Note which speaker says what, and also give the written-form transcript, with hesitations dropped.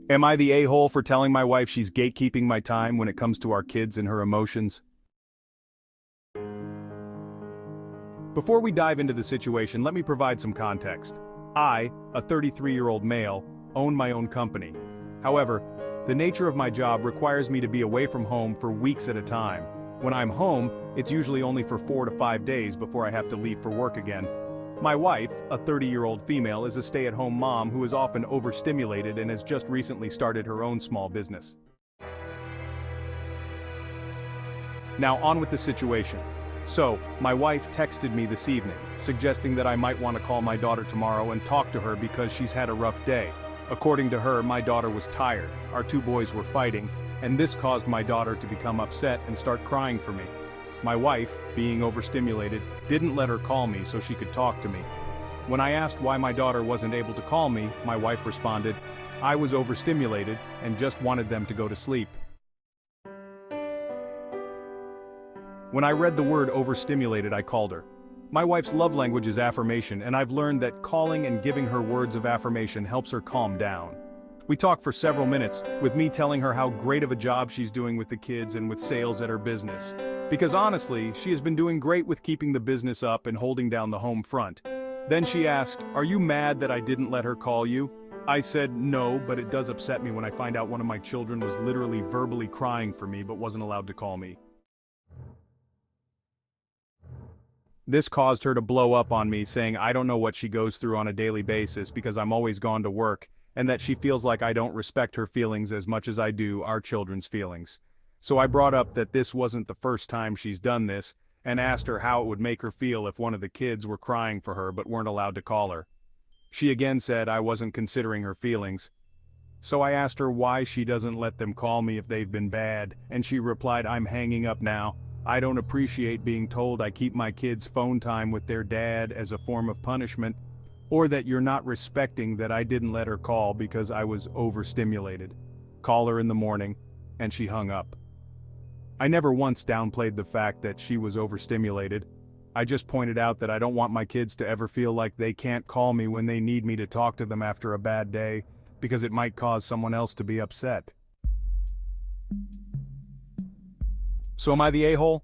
Speaker 1: Am I the a-hole for telling my wife she's gatekeeping my time when it comes to our kids and her emotions? Before we dive into the situation, let me provide some context. I, a 33-year-old male, own my own company. However, the nature of my job requires me to be away from home for weeks at a time. When I'm home, it's usually only for 4 to 5 days before I have to leave for work again. My wife, a 30-year-old female, is a stay-at-home mom who is often overstimulated and has just recently started her own small business. Now on with the situation. So, my wife texted me this evening, suggesting that I might want to call my daughter tomorrow and talk to her because she's had a rough day. According to her, my daughter was tired, our two boys were fighting, and this caused my daughter to become upset and start crying for me. My wife, being overstimulated, didn't let her call me so she could talk to me. When I asked why my daughter wasn't able to call me, my wife responded, "I was overstimulated and just wanted them to go to sleep." When I read the word overstimulated, I called her. My wife's love language is affirmation, and I've learned that calling and giving her words of affirmation helps her calm down. We talked for several minutes, with me telling her how great of a job she's doing with the kids and with sales at her business. Because honestly, she has been doing great with keeping the business up and holding down the home front. Then she asked, "Are you mad that I didn't let her call you?" I said, "No, but it does upset me when I find out one of my children was literally verbally crying for me but wasn't allowed to call me." This caused her to blow up on me, saying I don't know what she goes through on a daily basis because I'm always gone to work, and that she feels like I don't respect her feelings as much as I do our children's feelings. So I brought up that this wasn't the first time she's done this, and asked her how it would make her feel if one of the kids were crying for her but weren't allowed to call her. She again said I wasn't considering her feelings. So I asked her why she doesn't let them call me if they've been bad, and she replied, "I'm hanging up now. I don't appreciate being told I keep my kids' phone time with their dad as a form of punishment, or that you're not respecting that I didn't let her call because I was overstimulated. Call her in the morning," and she hung up. I never once downplayed the fact that she was overstimulated. I just pointed out that I don't want my kids to ever feel like they can't call me when they need me to talk to them after a bad day, because it might cause someone else to be upset. So am I the a-hole?